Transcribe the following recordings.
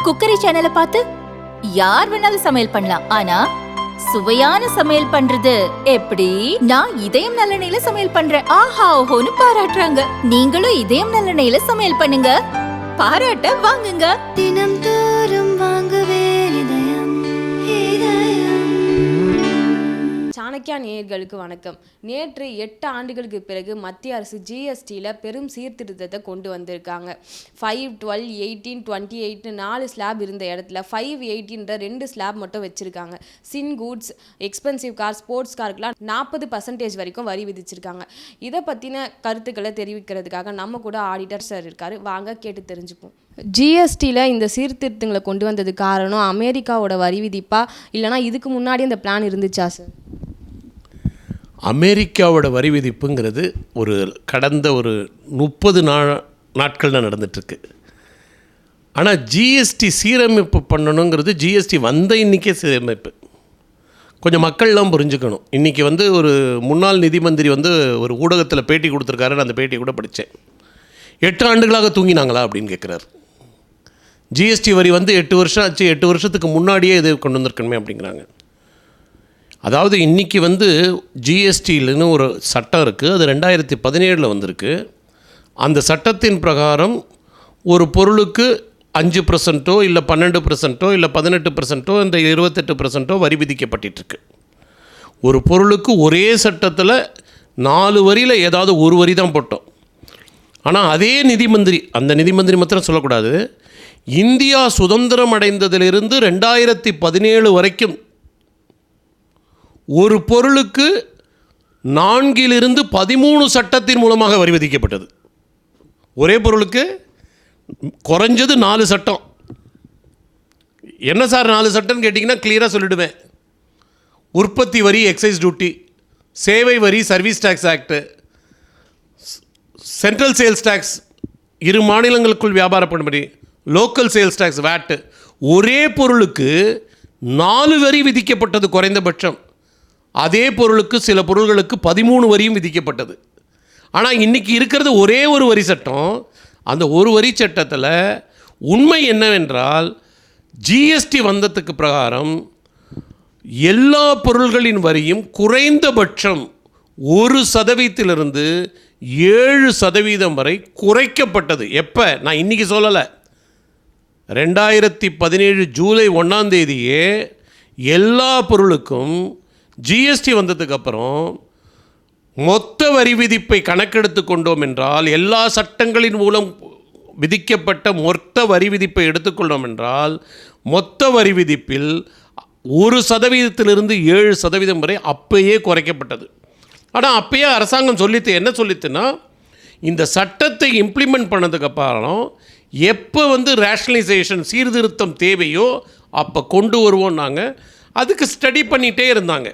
Cookery சேனலை பார்த்து யார் வேணாலும் சமையல் பண்ணலாம். ஆனா சுவையான சமையல் பண்றது எப்படி? நான் இதயம் நல்லெண்ணெயில சமையல் பண்றேன். ஆஹா ஓஹோன்னு பாராட்டுறாங்க. நீங்களும் இதயம் நல்லெண்ணெயில சமையல் பண்ணுங்க, பாராட்ட வாங்குங்க. தினம் தோறும் வாங்குவே இதயம் இதயம். சாணக்கியா நேயர்களுக்கு வணக்கம். நேற்று 8 ஆண்டுகளுக்கு பிறகு மத்திய அரசு ஜிஎஸ்டியில் பெரும் சீர்திருத்தத்தை கொண்டு வந்திருக்காங்க. 5, 12, 18, 28 4 ஸ்லாப் இருந்த இடத்துல 580 2 ஸ்லாப் மட்டும் வச்சுருக்காங்க. சின் கூட்ஸ், எக்ஸ்பென்சிவ் கார், ஸ்போர்ட்ஸ் காருக்கெலாம் 40% வரைக்கும் வரி விதிச்சிருக்காங்க. இதை பற்றின கருத்துக்களை தெரிவிக்கிறதுக்காக நம்ம கூட ஆடிட்டர் சார் இருக்கார். வாங்க கேட்டு தெரிஞ்சுப்போம். ஜிஎஸ்டியில் இந்த சீர்திருத்தங்களை கொண்டு வந்தது காரணம் அமெரிக்காவோட வரி விதிப்பா, இல்லைனா இதுக்கு முன்னாடி அந்த பிளான் இருந்துச்சா சார்? அமெரிக்காவோட வரி விதிப்புங்கிறது கடந்த 30 நாட்களில் நடந்துட்டுருக்கு. ஆனால் ஜிஎஸ்டி சீரமைப்பு பண்ணணுங்கிறது ஜிஎஸ்டி வந்த இன்றைக்கே சீரமைப்பு. கொஞ்சம் மக்கள்லாம் புரிஞ்சுக்கணும். இன்றைக்கி ஒரு முன்னாள் நிதி மந்திரி ஒரு ஊடகத்தில் பேட்டி கொடுத்துருக்காரு. நான் அந்த பேட்டியை கூட படித்தேன். 8 ஆண்டுகளாக தூங்கினாங்களா அப்படின்னு கேட்குறாரு. ஜிஎஸ்டி வரி 8 வருஷம் ஆச்சு, 8 வருஷத்துக்கு முன்னாடியே இது கொண்டு வந்திருக்கணுமே அப்படிங்கிறாங்க. அதாவது இன்றைக்கி ஜிஎஸ்டியில்னு ஒரு சட்டம் இருக்குது. அது 2017 வந்திருக்கு. அந்த சட்டத்தின் பிரகாரம் ஒரு பொருளுக்கு 5% இல்லை 12% இல்லை 18% இந்த 28% வரி விதிக்கப்பட்டிருக்கு. ஒரு பொருளுக்கு ஒரே சட்டத்தில் 4 வரியில் ஏதாவது ஒரு வரி தான் போட்டோம். ஆனால் அதே அந்த நிதி மந்திரி மாத்திரம் சொல்லக்கூடாது. இந்தியா சுதந்திரம் அடைந்ததிலிருந்து 2017 வரைக்கும் ஒரு பொருளுக்கு 4 13 சட்டத்தின் மூலமாக வரி விதிக்கப்பட்டது. ஒரே பொருளுக்கு குறைஞ்சது 4 சட்டம். என்ன சார் 4 சட்டம்னு கேட்டிங்கன்னா கிளியராக சொல்லிவிடுவேன். உற்பத்தி வரி, எக்ஸைஸ் டியூட்டி, சேவை வரி, service tax act, central sales tax, 2 மாநிலங்களுக்குள் வியாபார பணிபடி, லோக்கல் சேல்ஸ் டேக்ஸ், வேட்டு. ஒரே பொருளுக்கு 4 வரி விதிக்கப்பட்டது குறைந்தபட்சம். அதே பொருளுக்கு சில பொருள்களுக்கு 13 வரியும் விதிக்கப்பட்டது. ஆனால் இன்றைக்கி இருக்கிறது ஒரே ஒரு வரி சட்டம். அந்த ஒரு வரி சட்டத்தில் உண்மை என்னவென்றால் ஜிஎஸ்டி வந்ததுக்கு பிரகாரம் எல்லா பொருள்களின் வரியும் குறைந்தபட்சம் 1% 7% வரை குறைக்கப்பட்டது. எப்போ? நான் இன்றைக்கி சொல்லலை. 2017 ஜூலை 1ஆம் தேதியே எல்லா பொருளுக்கும் ஜிஎஸ்டி வந்ததுக்கப்புறம் மொத்த வரி விதிப்பை கணக்கெடுத்து கொண்டோம் என்றால், எல்லா சட்டங்களின் மூலம் விதிக்கப்பட்ட மொத்த வரி விதிப்பை எடுத்துக்கொண்டோம் என்றால், மொத்த வரி விதிப்பில் 1% 7% வரை அப்பயே குறைக்கப்பட்டது. ஆனால் அப்பயே அரசாங்கம் என்ன சொல்லித்துன்னா, இந்த சட்டத்தை இம்ப்ளிமெண்ட் பண்ணதுக்கப்புறம் எப்போ ரேஷனலைசேஷன் சீர்திருத்தம் தேவையோ அப்போ கொண்டு வருவோம். நாங்கள் அதுக்கு ஸ்டடி பண்ணிகிட்டே இருந்தாங்க.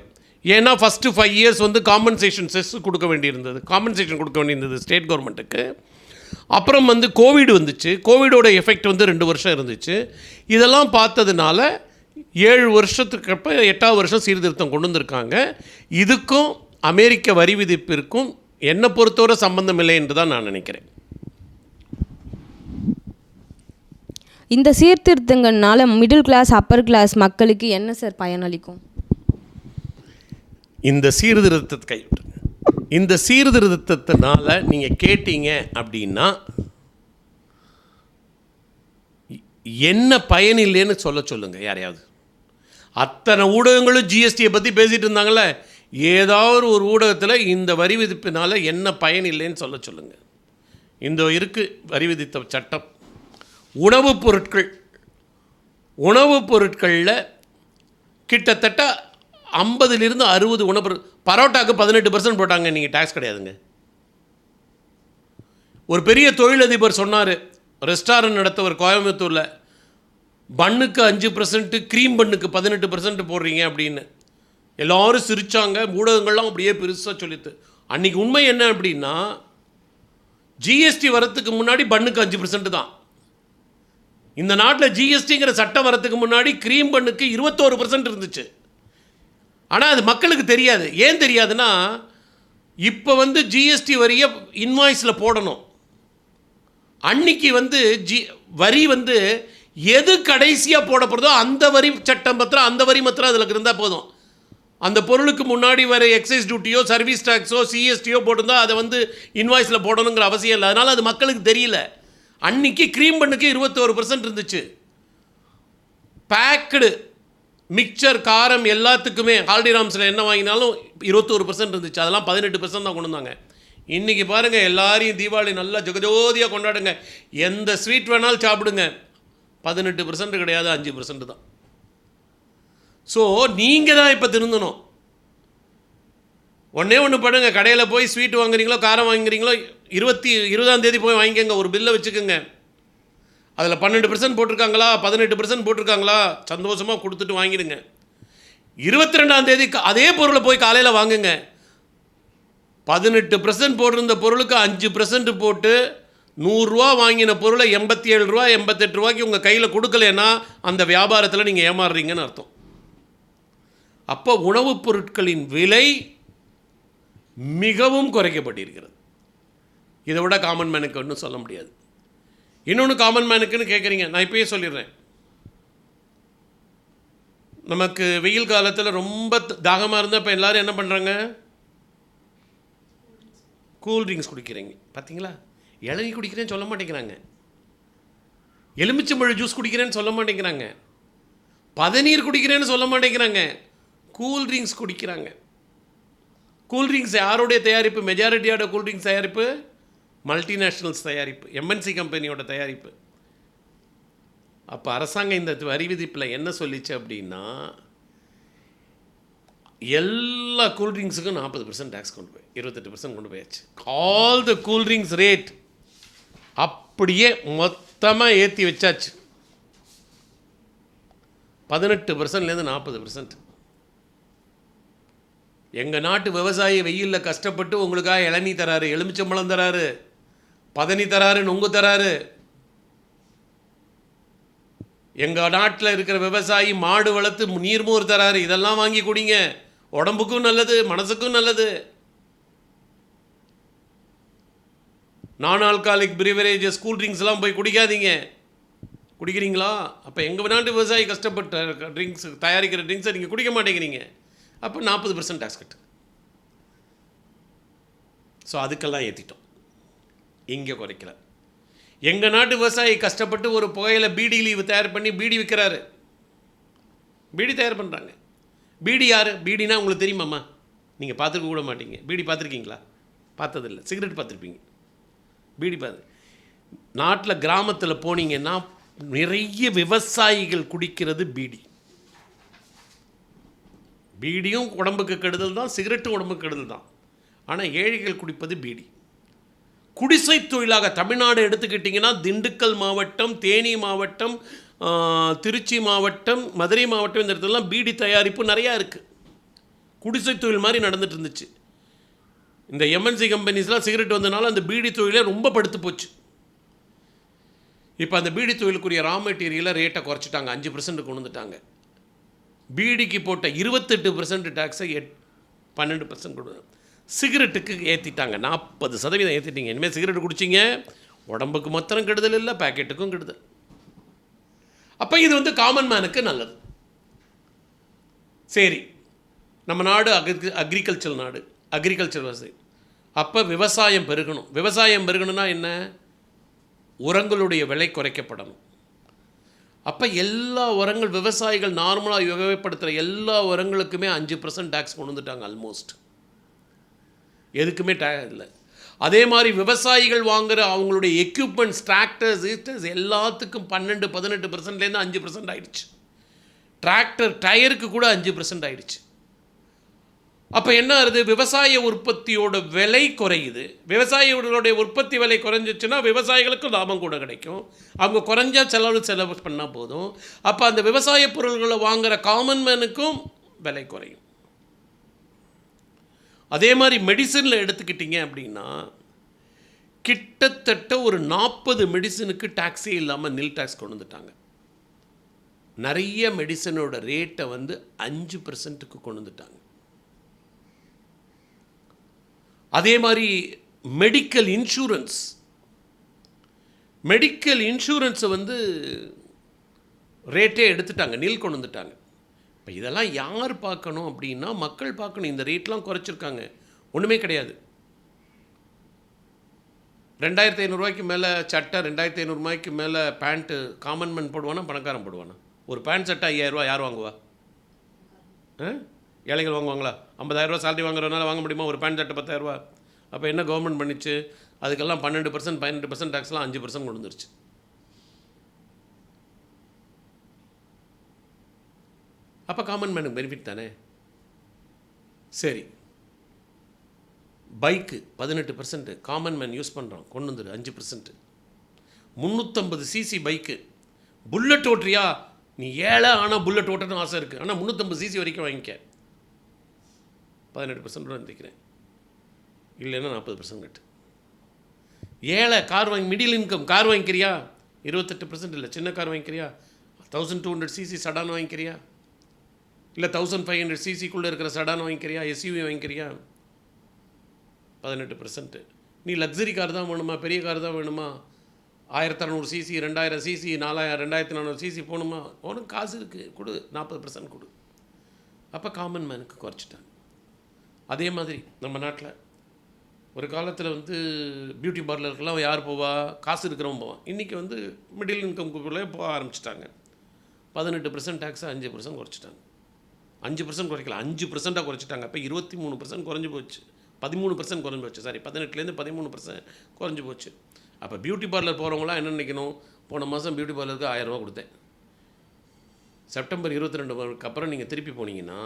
ஏன்னா ஃபஸ்ட்டு 5 இயர்ஸ் காம்பன்சேஷன் கொடுக்க வேண்டியிருந்தது ஸ்டேட் கவர்மெண்ட்டுக்கு. அப்புறம் கோவிட் வந்துச்சு. கோவிடோட எஃபெக்ட் 2 வருஷம் இருந்துச்சு. இதெல்லாம் பார்த்ததுனால 7 வருஷத்துக்கு அப்போ 8ஆவது வருஷம் சீர்திருத்தம் கொண்டு வந்திருக்காங்க. இதுக்கும் அமெரிக்க வரி விதிப்பிற்கும் என்னை பொறுத்தவரை சம்பந்தம் இல்லை என்று தான் நான் நினைக்கிறேன். இந்த சீர்திருத்தங்கள்னால மிடில் கிளாஸ், அப்பர் கிளாஸ் மக்களுக்கு என்ன சார் பயனளிக்கும்? இந்த சீர்திருத்தத்தினால நீங்கள் கேட்டீங்க அப்படின்னா என்ன பயன் இல்லைன்னு சொல்லுங்கள் யாரையாவது. அத்தனை ஊடகங்களும் ஜிஎஸ்டியை பற்றி பேசிகிட்டு இருந்தாங்களே, ஏதாவது ஒரு ஊடகத்தில் இந்த வரி விதிப்பினால் என்ன பயன் இல்லைன்னு சொல்லுங்கள். இந்த வரி விதித்த சட்டம் உணவுப் பொருட்களில் கிட்டத்தட்ட 50 60 உணவு. பரோட்டாவுக்கு 18% போட்டாங்க. நீங்கள் டேக்ஸ் கிடையாதுங்க. ஒரு பெரிய தொழிலதிபர் சொன்னார், ரெஸ்டாரண்ட் நடத்தவர் கோயம்புத்தூரில், பன்னுக்கு 5%, க்ரீம் பன்னுக்கு 18% போடுறீங்க அப்படின்னு. எல்லோரும் சிரித்தாங்க. ஊடகங்கள்லாம் அப்படியே பெருசாக சொல்லித்து. அன்றைக்கி உண்மை என்ன அப்படின்னா, ஜிஎஸ்டி வரத்துக்கு முன்னாடி பன்னுக்கு 5% தான். இந்த நாட்டில் ஜிஎஸ்டிங்கிற சட்டம் வரத்துக்கு முன்னாடி க்ரீம் பன்னுக்கு 21% இருந்துச்சு. ஆனால் அது மக்களுக்கு தெரியாது. ஏன் தெரியாதுன்னா, இப்போ ஜிஎஸ்டி வரியை இன்வாய்ஸில் போடணும். அன்னைக்கு வரி எது கடைசியாக போட போகிறதோ அந்த வரி சட்டம் பத்திரம், அந்த வரி மாத்திரம் அதில் இருந்தால் போதும். அந்த பொருளுக்கு முன்னாடி வர எக்ஸைஸ் டியூட்டியோ சர்வீஸ் டேக்ஸோ சிஎஸ்டியோ போட்டிருந்தா அதை வந்து இன்வாய்ஸில் போடணுங்கிற அவசியம் இல்லை. அதனால் அது மக்களுக்கு தெரியல. அன்றைக்கி க்ரீம் பண்ணுக்கு 21% இருந்துச்சு. பேக்கடு மிக்சர் காரம் எல்லாத்துக்குமே ஹால்டிராம்ஸில் என்ன வாங்கினாலும் 21% இருந்துச்சு. அதெல்லாம் 18% தான் கொண்டு வந்தாங்க. இன்றைக்கி பாருங்கள், எல்லாரையும் தீபாவளி நல்லா ஜெகஜோதியாக கொண்டாடுங்க, எந்த ஸ்வீட் வேணாலும் சாப்பிடுங்க, 18% கிடையாது, 5% தான். ஸோ நீங்கள் தான் இப்போ திருந்தணும். ஒன்று பண்ணுங்க, கடையில் போய் ஸ்வீட் வாங்குறீங்களோ காரம் வாங்குறீங்களோ 20ஆம் தேதி போய் வாங்கிக்கோங்க, ஒரு பில்லை வச்சுக்கோங்க. அதில் 12% போட்டிருக்காங்களா 18% போட்டிருக்காங்களா சந்தோஷமாக கொடுத்துட்டு வாங்கிடுங்க. 22ஆம் தேதி அதே பொருளை போய் காலையில் வாங்குங்க. 18% போட்டிருந்த பொருளுக்கு 5% போட்டு 100 ரூபா வாங்கின பொருளை 87 ரூபா 88 ரூபாய்க்கு உங்கள் கையில் கொடுக்கலன்னா அந்த வியாபாரத்தில் நீங்கள் ஏமாறுறீங்கன்னு அர்த்தம். அப்போ உணவுப் பொருட்களின் விலை மிகவும் குறைக்கப்பட்டிருக்கிறது. இதை விட காமன் மேனுக்கு ஒன்றும் சொல்ல முடியாது. இன்னொன்று காமன் மேனுக்குன்னு கேட்குறீங்க, நான் இப்போயே சொல்லிடுறேன். நமக்கு வெயில் காலத்தில் ரொம்ப தாகமாக இருந்தால் இப்போ எல்லோரும் என்ன பண்ணுறாங்க, கூல்ட்ரிங்க்ஸ் குடிக்கிறீங்க. பார்த்தீங்களா, இளநீ குடிக்கிறேன்னு சொல்ல மாட்டேங்கிறாங்க, எலுமிச்சம்பழ ஜூஸ் குடிக்கிறேன்னு சொல்ல மாட்டேங்கிறாங்க, பதநீர் குடிக்கிறேன்னு சொல்ல மாட்டேங்கிறாங்க, கூல்ட்ரிங்க்ஸ் குடிக்கிறாங்க. கூல்ட்ரிங்க்ஸ் யாருடைய தயாரிப்பு? மெஜாரிட்டியோட கூல்ட்ரிங்க்ஸ் தயாரிப்பு மல்டிநேஷ்னல்ஸ் தயாரிப்பு, எம்என்சி கம்பெனியோட தயாரிப்பு. அப்போ அரசாங்கம் இந்த வரி விதிப்பில் என்ன சொல்லிச்சு அப்படின்னா, எல்லா கூல்ட்ரிங்க்ஸுக்கும் 40% டேக்ஸ் கொண்டு போய் 28% கொண்டு போயாச்சு. ஆல் த கூல்ட்ரிங்க்ஸ் ரேட் அப்படியே மொத்தமாக ஏற்றி வச்சாச்சு. 18%லேருந்து 40%. எங்கள் நாட்டு விவசாயி வெயிலில் கஷ்டப்பட்டு உங்களுக்காக இளநீ தராரு, எலுமிச்சம்பழம் தராரு, பதனி தராரு, நொங்கு தராரு. எங்கள் நாட்டில் இருக்கிற விவசாயி மாடு வளர்த்து நீர்மோர் தராரு. இதெல்லாம் வாங்கி குடிங்க, உடம்புக்கும் நல்லது, மனசுக்கும் நல்லது. நான் ஆல்காலிக் பிரிவரேஜஸ் கூல்ட்ரிங்க்ஸ்லாம் போய் குடிக்காதீங்க. குடிக்கிறீங்களா? அப்போ எங்கள் நாட்டு விவசாயி கஷ்டப்பட்ட ட்ரிங்க்ஸ் தயாரிக்கிற ட்ரிங்க்ஸை நீங்கள் குடிக்க மாட்டேங்கிறீங்க. அப்போ 40% டேக்ஸ் கட்டு. ஸோ அதுக்கெல்லாம் ஏற்றிட்டோம், இங்கே குறைக்கல. எங்கள் நாட்டு விவசாயி கஷ்டப்பட்டு ஒரு புகையில பீடி லீவு தயார் பண்ணி பீடி விற்கிறாரு, பீடி தயார் பண்ணுறாங்க. பீடி யார்? பீடினா உங்களுக்கு தெரியுமாம்மா? நீங்கள் பார்த்துருக்க கூட மாட்டீங்க. பீடி பார்த்துருக்கீங்களா? பார்த்ததில்லை. சிகரெட் பார்த்துருப்பீங்க, பீடி பார்த்து. நாட்டில் கிராமத்தில் போனீங்கன்னா நிறைய விவசாயிகள் குடிக்கிறது பீடி. பீடியும் உடம்புக்கு கெடுதல் தான், சிகரெட்டும் உடம்புக்கு கெடுதல் தான். ஆனால் ஏழைகள் குடிப்பது பீடி. குடிசை தொழிலாக தமிழ்நாடு எடுத்துக்கிட்டிங்கன்னா திண்டுக்கல் மாவட்டம், தேனி மாவட்டம், திருச்சி மாவட்டம், மதுரை மாவட்டம், இந்த இடத்துலலாம் பீடி தயாரிப்பு நிறையா இருக்குது. குடிசை தொழில் மாதிரி நடந்துட்டு இருந்துச்சு. இந்த எம்என்சி கம்பெனிஸ்லாம் சிகரெட் வந்தனால அந்த பீடி தொழிலே ரொம்ப படுத்து போச்சு. இப்போ அந்த பீடி தொழிலுக்குரிய ரா மெட்டீரியலை ரேட்டை குறைச்சிட்டாங்க, 5% கொண்டு வந்துட்டாங்க. பீடிக்கு போட்ட 28% டேக்ஸை 12% கொடுங்க. சிகரெட்டுக்கு ஏற்றிட்டாங்க, 40% ஏற்றிட்டீங்க. இனிமேல் சிகரெட் குடிச்சிங்க உடம்புக்கு மாத்திரம் கெடுதல் இல்லை, பேக்கெட்டுக்கும் கெடுதல். அப்போ இது வந்து காமன் மேனுக்கு நல்லது. சரி, நம்ம நாடு அக்ரிகல்ச்சர் நாடு, அக்ரிகல்ச்சர் விவசாயம். அப்போ விவசாயம் பெருகணும். விவசாயம் பெருகணும்னா என்ன? உரங்களுடைய விலை குறைக்கப்படணும். அப்போ எல்லா உரங்கள் விவசாயிகள் நார்மலாக உபயோகப்படுத்துகிற எல்லா உரங்களுக்குமே 5% டேக்ஸ் கொண்டு வந்துட்டாங்க. ஆல்மோஸ்ட் எதுக்குமே இல்லை. அதே மாதிரி விவசாயிகள் வாங்குகிற அவங்களுடைய எக்யூப்மெண்ட்ஸ், டிராக்டர்ஸ் எல்லாத்துக்கும் 12-18%லேருந்து 5% ஆயிடுச்சு. டிராக்டர் டயருக்கு கூட 5% ஆயிடுச்சு. அப்போ என்ன ஆகுது? விவசாய உற்பத்தியோட விலை குறையுது. விவசாயிகளுடைய உற்பத்தி விலை குறைஞ்சிச்சுன்னா விவசாயிகளுக்கும் லாபம் கூட கிடைக்கும். அவங்க குறைஞ்சா செலவு பண்ணால் போதும். அப்போ அந்த விவசாய பொருள்களை வாங்குகிற காமன் மேனுக்கும் விலை குறையும். அதே மாதிரி மெடிசனில் எடுத்துக்கிட்டிங்க அப்படின்னா கிட்டத்தட்ட ஒரு 40 மெடிசனுக்கு டேக்ஸே இல்லாமல் நில் டேக்ஸ் கொண்டு வந்துட்டாங்க. நிறைய மெடிசனோட ரேட்டை வந்து 5%க்கு கொண்டு வந்துட்டாங்க. அதே மாதிரி மெடிக்கல் இன்சூரன்ஸை வந்து ரேட்டே எடுத்துட்டாங்க, நீல் கொண்டு வந்துட்டாங்க. இப்போ இதெல்லாம் யார் பார்க்கணும் அப்படின்னா மக்கள் பார்க்கணும். இந்த ரேட்லாம் குறைச்சிருக்காங்க, ஒன்றுமே கிடையாது. 2500 மேலே சட்டை, 2500 மேலே பேண்ட்டு காமன் மேன் போடுவானா பணக்காரன் போடுவானா? ஒரு பேண்ட் சட்டை 5000 யார் வாங்குவா? ஏழைகள் வாங்குவாங்களா? 50,000 சேலரி வாங்குறதுனால வாங்க முடியுமா ஒரு பேண்ட் சட்டை 10,000? அப்போ என்ன கவர்மெண்ட் பண்ணிச்சு? அதுக்கெல்லாம் 12% 18% டேக்ஸ்லாம் 5% கொண்டு வந்துருச்சு. அப்போ காமன் மேனுக்கு பெனிஃபிட் தானே. சரி, பைக்கு 18% காமன் மேன் யூஸ் பண்ணுறான், கொண்டு வந்துடு 5%. 350cc bike, bullet ஓட்டுறியா? நீ ஏழை, ஆனால் புல்லட் ஓட்டணும்னு ஆசை இருக்குது, ஆனால் 350cc வரைக்கும் வாங்கிக்க, 18% நினைக்கிறேன், இல்லைன்னா 40% கட்டு. ஏழை கார் வாங்கி, மிடில் இன்கம் கார் வாங்கிக்கிறியா? 28% இல்லை, சின்ன கார் வாங்கிக்கிறியா? 1200cc sedan வாங்கிக்கிறியா? இல்லை 1500cc இருக்கிற சடான் வாங்கிக்கிறியா? எஸ்யூவி வாங்கிக்கிறியா? 18%. நீ லக்ஸரி கார் தான் வேணுமா? பெரிய கார் தான் வேணுமா? 1600cc 2000cc 2400cc போகணுமா? உனக்கு காசு இருக்குது, கொடு, 40% கொடு. அப்போ காமன் மேனுக்கு குறைச்சிட்டாங்க. அதே மாதிரி நம்ம நாட்டில் ஒரு காலத்தில் பியூட்டி பார்லருக்கெல்லாம் யார் போவா? காசு இருக்கிறவங்க போவான். இன்றைக்கி மிடில் இன்கம்குள்ளே போக ஆரம்பிச்சிட்டாங்க. 18% டேக்ஸை 5% குறைச்சிட்டாங்க. 5% குறைக்கல, 5% குறைச்சிட்டாங்க. அப்போ 23% குறைஞ்சி போச்சு, 13% குறைஞ்சி போச்சு. சாரி, 18% 13% குறைஞ்சி போச்சு. அப்போ பியூட்டி பார்லர் போகிறவங்களாம் என்ன நினைக்கணும்? போன மாதம் பியூட்டி பார்லருக்கு 1000 ரூபா கொடுத்தேன், செப்டம்பர் 22 அப்புறம் நீங்கள் திருப்பி போனீங்கன்னா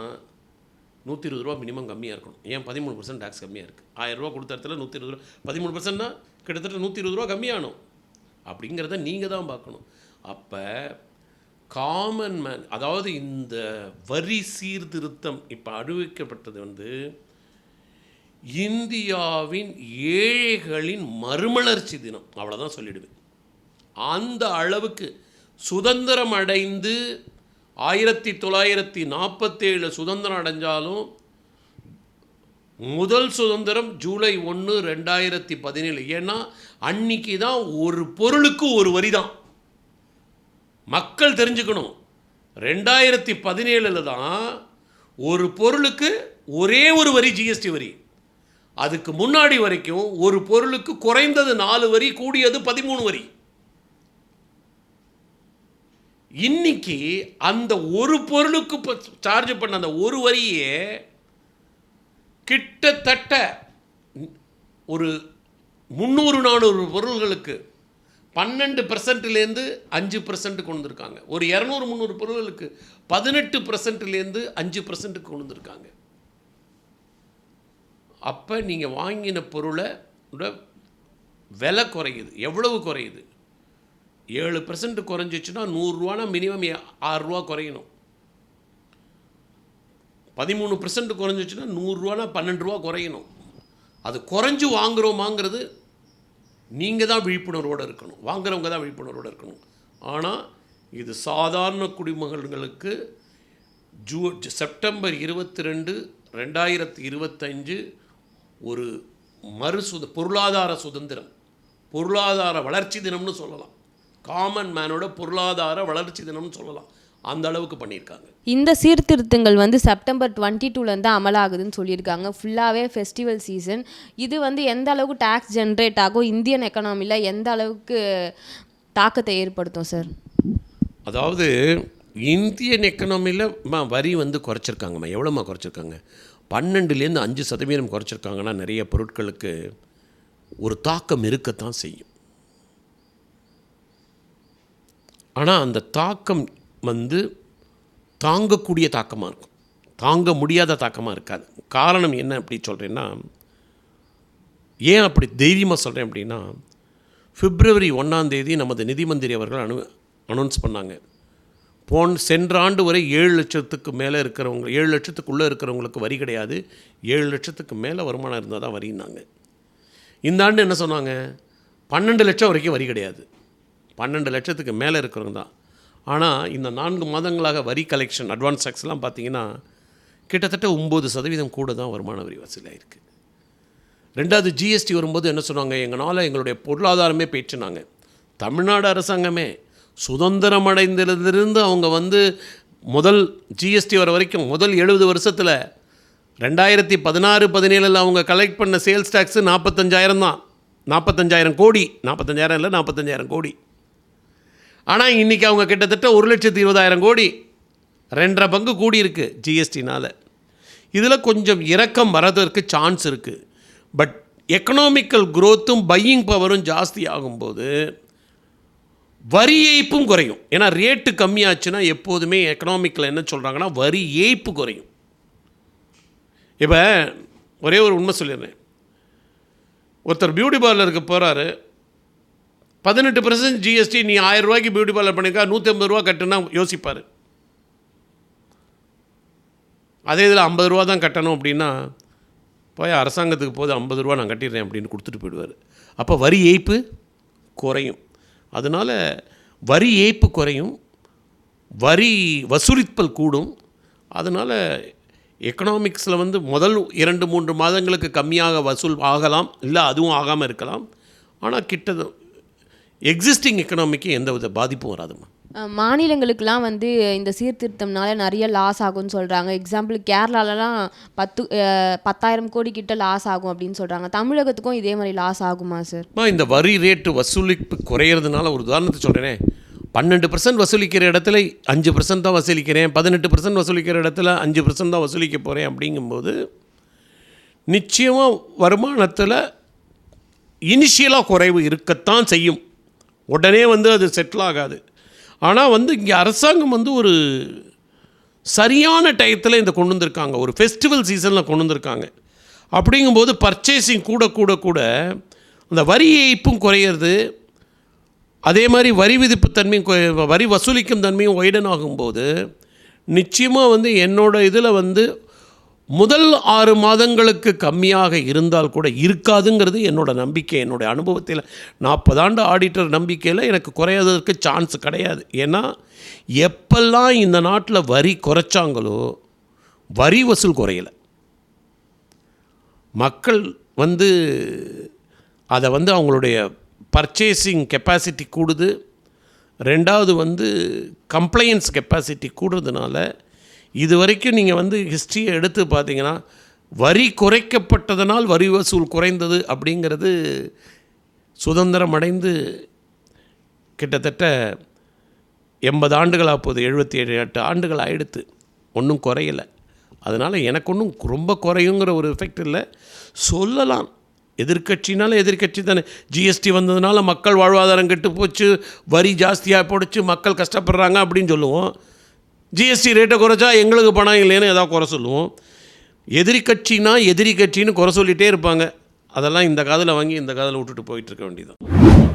120 ரூபா மினிமம் கம்மியாக இருக்கணும். ஏன்? 13% டேக்ஸ் கம்மியாக இருக்குது. 1000 ரூபா கொடுத்த இடத்துல 120 ரூபா, 13%னா கிட்டத்தட்ட 120 ரூபா கம்மியாகணும். அப்படிங்கிறத நீங்கள் தான் பார்க்கணும். அப்போ காமன் மேன், அதாவது இந்த வரி சீர்திருத்தம் இப்போ அறிவிக்கப்பட்டது இந்தியாவின் ஏழைகளின் மறுமலர்ச்சி தினம், அவ்வளோதான் சொல்லிடுவேன். அந்த அளவுக்கு சுதந்திரம் அடைந்து 1947 சுதந்திரம் அடைஞ்சாலும் முதல் சுதந்திரம் ஜூலை 1, 2017. ஏன்னா அன்னைக்கு தான் ஒரு பொருளுக்கு ஒரு வரி தான். மக்கள் தெரிஞ்சுக்கணும், 2017 தான் ஒரு பொருளுக்கு ஒரே ஒரு வரி, ஜிஎஸ்டி வரி. அதுக்கு முன்னாடி வரைக்கும் ஒரு பொருளுக்கு குறைந்தது 4 வரி, கூடியது 13 வரி. இன்னைக்கு அந்த ஒரு பொருளுக்கு சார்ஜ் பண்ண அந்த ஒரு வரியே கிட்டத்தட்ட ஒரு 300-400 பொருள்களுக்கு 12%லேருந்து 5% கொண்டு வந்திருக்காங்க. ஒரு 200-300 பொருள்களுக்கு 18%லேருந்து 5% கொண்டு வந்திருக்காங்க. அப்போ நீங்கள் வாங்கின பொருளை விலை குறையுது. எவ்வளவு குறையுது? 7% குறைஞ்சிச்சுன்னா 100 ரூபானா மினிமம் 6 ரூபா குறையணும். 13% குறைஞ்சிச்சுன்னா 100 ரூபானா 12 ரூபா குறையணும். அது குறைஞ்சு வாங்குகிறோமாங்கிறது நீங்கள் தான் விழிப்புணர்வோடு இருக்கணும், வாங்குறவங்க தான் விழிப்புணர்வோடு இருக்கணும். ஆனால் இது சாதாரண குடிமகன்களுக்கு செப்டம்பர் 22, 2025 ஒரு பொருளாதார சுதந்திரம், பொருளாதார வளர்ச்சி தினம்னு சொல்லலாம். காமன் மேனோட பொருளாதார வளர்ச்சி தினம்னு சொல்லலாம். அந்த அளவுக்கு பண்ணியிருக்காங்க. இந்த சீர்திருத்தங்கள் செப்டம்பர் 22 அமலாகுதுன்னு சொல்லியிருக்காங்க. ஃபுல்லாகவே ஃபெஸ்டிவல் சீசன். இது எந்த அளவுக்கு டேக்ஸ் ஜென்ரேட் ஆகும், இந்தியன் எக்கனாமியில் எந்த அளவுக்கு தாக்கத்தை ஏற்படுத்தும் சார்? அதாவது இந்தியன் எக்கனாமியில் வரி குறைச்சிருக்காங்கம்மா. எவ்வளோம்மா குறைச்சிருக்காங்க? 12லேருந்து 5% குறைச்சிருக்காங்கன்னா நிறைய பொருட்களுக்கு ஒரு தாக்கம் இருக்கத்தான் செய்யும். ஆனால் அந்த தாக்கம் தாங்கக்கூடிய தாக்கமாக இருக்கும், தாங்க முடியாத தாக்கமாக இருக்காது. காரணம் என்ன அப்படி சொல்கிறேன்னா, ஏன் அப்படி தைரியமாக சொல்கிறேன் அப்படின்னா, பிப்ரவரி 1 நமது நிதி மந்திரி அவர்கள் அனௌன்ஸ் பண்ணாங்க. சென்ற ஆண்டு வரை 7 லட்சத்துக்கு மேலே இருக்கிறவங்க, 7 லட்சத்துக்குள்ளே இருக்கிறவங்களுக்கு வரி கிடையாது, 7 லட்சத்துக்கு மேலே வருமானம் இருந்தால் தான் வரின்னாங்க. இந்த ஆண்டு என்ன சொன்னாங்க? 12 லட்சம் வரைக்கும் வரி கிடையாது, 12 லட்சத்துக்கு மேலே இருக்கிறவங்க தான். ஆனால் இந்த 4 மாதங்களாக வரி கலெக்ஷன், அட்வான்ஸ் டேக்ஸ்லாம் பார்த்தீங்கன்னா கிட்டத்தட்ட 9% கூட தான் வருமான வரி வசூலாயிருக்கு. ரெண்டாவது ஜிஎஸ்டி வரும்போது என்ன சொன்னாங்க? எங்களால் எங்களுடைய பொருளாதாரமே போயிடுச்சுனாங்க. தமிழ்நாடு அரசாங்கமே சுதந்திரம் அடைந்ததிலிருந்து அவங்க வந்து முதல் ஜிஎஸ்டி வர வரைக்கும் முதல் 70 வருஷத்தில் 2016-17 அவங்க கலெக்ட் பண்ண சேல்ஸ் டேக்ஸு 45,000 தான். 45,000 கோடி. 45,000 இல்லை, 45,000 கோடி. ஆனால் இன்றைக்கி அவங்க கிட்டத்தட்ட 1,20,000 கோடி, 2.5 பங்கு கூடி இருக்குது ஜிஎஸ்டினால். இதில் கொஞ்சம் இறக்கம் வரதற்கு சான்ஸ் இருக்குது. பட் எக்கனாமிக்கல் க்ரோத்தும் பையிங் பவரும் ஜாஸ்தி ஆகும்போது வரி ஏய்ப்பும் குறையும். ஏன்னா ரேட்டு கம்மியாச்சுன்னா எப்போதுமே எக்கனாமிக்கில் என்ன சொல்கிறாங்கன்னா வரி ஏய்ப்பு குறையும். இப்போ ஒரே ஒரு உண்மை சொல்லிடுறேன். ஒருத்தர் பியூட்டி பார்லருக்கு போகிறாரு, 18% ஜிஎஸ்டி, நீ 1000 ரூபாய்க்கு பியூட்டி பார்லர் பண்ணிக்கா 150 ரூபா கட்டுனா யோசிப்பார். அதே இதில் 50 ரூபா தான் கட்டணும் அப்படின்னா போய் அரசாங்கத்துக்கு போது 50 ரூபா நான் கட்டிடுறேன் அப்படின்னு கொடுத்துட்டு போயிடுவார். அப்போ வரி ஏய்ப்பு குறையும். அதனால் வரி ஏய்ப்பு குறையும், வரி வசூலிப்பல் கூடும். அதனால் எக்கனாமிக்ஸில் வந்து முதல் 2-3 மாதங்களுக்கு கம்மியாக வசூல் ஆகலாம், இல்லை அதுவும் ஆகாமல் இருக்கலாம். ஆனால் கிட்டது எக்ஸிஸ்டிங் எக்கனாமிக்கு எந்த வித பாதிப்பும் வராதுமா. மாநிலங்களுக்கெல்லாம் வந்து இந்த சீர்திருத்தம்னால நிறைய லாஸ் ஆகும்னு சொல்கிறாங்க. எக்ஸாம்பிள் கேரளாலலாம் 10,000 கோடி கிட்ட லாஸ் ஆகும் அப்படின்னு சொல்கிறாங்க. தமிழகத்துக்கும் இதே மாதிரி லாஸ் ஆகுமா சார்? இந்த வரி ரேட்டு வசூலிப்பு குறையிறதுனால ஒரு உதாரணத்தை சொல்கிறேனே, 12% வசூலிக்கிற இடத்துல 5% தான் வசூலிக்கிறேன், 18% வசூலிக்கிற இடத்துல 5% தான் வசூலிக்க போகிறேன். அப்படிங்கும்போது நிச்சயமாக வருமானத்தில் இனிஷியலாக குறைவு இருக்கத்தான் செய்யும். உடனே வந்து அது செட்டில் ஆகாது. ஆனால் வந்து இங்கே அரசாங்கம் வந்து ஒரு சரியான டயத்தில் இந்த கொண்டு வந்திருக்காங்க, ஒரு ஃபெஸ்டிவல் சீசனில் கொண்டு வந்திருக்காங்க. அப்படிங்கும்போது பர்ச்சேசிங் கூட கூட கூட அந்த வரி ஏய்ப்பும் குறையிறது, அதே மாதிரி வரி விதிப்பு தன்மையும் வரி வசூலிக்கும் தன்மையும் ஒய்டன் ஆகும்போது நிச்சயமாக வந்து என்னோட இதில் வந்து முதல் 6 மாதங்களுக்கு கம்மியாக இருந்தால் கூட இருக்காதுங்கிறது என்னோட நம்பிக்கை. என்னுடைய அனுபவத்தில் 40 ஆண்டு ஆடிட்டர் நம்பிக்கையில் எனக்கு குறையாததற்கு சான்ஸ் கிடையாது. ஏன்னா எப்பெல்லாம் இந்த நாட்டில் வரி குறைச்சாங்களோ வரி வசூல் குறையலை. மக்கள் வந்து அதை வந்து அவங்களுடைய பர்ச்சேசிங் கெப்பாசிட்டி கூடுது. 2வது வந்து கம்ப்ளைன்ஸ் கெப்பாசிட்டி கூடுறதுனால இது வரைக்கும் நீங்கள் வந்து ஹிஸ்ட்ரியை எடுத்து பார்த்தீங்கன்னா வரி குறைக்கப்பட்டதனால் வரி வசூல் குறைந்தது அப்படிங்கிறது சுதந்திரம் அடைந்து கிட்டத்தட்ட 80 ஆண்டுகளாக போகுது, 77-8 ஆண்டுகள் ஆகிடுத்து, ஒன்றும் குறையலை. அதனால் எனக்கு ஒன்றும் ரொம்ப குறையுங்கிற ஒரு எஃபெக்ட் இல்லை. சொல்லலாம், எதிர்க்கட்சினால எதிர்க்கட்சி தானே. ஜிஎஸ்டி வந்ததுனால மக்கள் வாழ்வாதாரம் கெட்டு போச்சு, வரி ஜாஸ்தியாக போடுச்சு, மக்கள் கஷ்டப்படுறாங்க அப்படின்னு சொல்லுவோம். ஜிஎஸ்டி ரேட்டை குறைச்சா எங்களுக்கு பணம் இல்லைன்னு ஏதாவது குறை சொல்லுவோம். எதிரி கட்சின்னு குறை சொல்லிகிட்டே இருப்பாங்க. அதெல்லாம் இந்த காதில் வாங்கி இந்த காதில் விட்டுட்டு போயிட்டுருக்க வேண்டியதான்.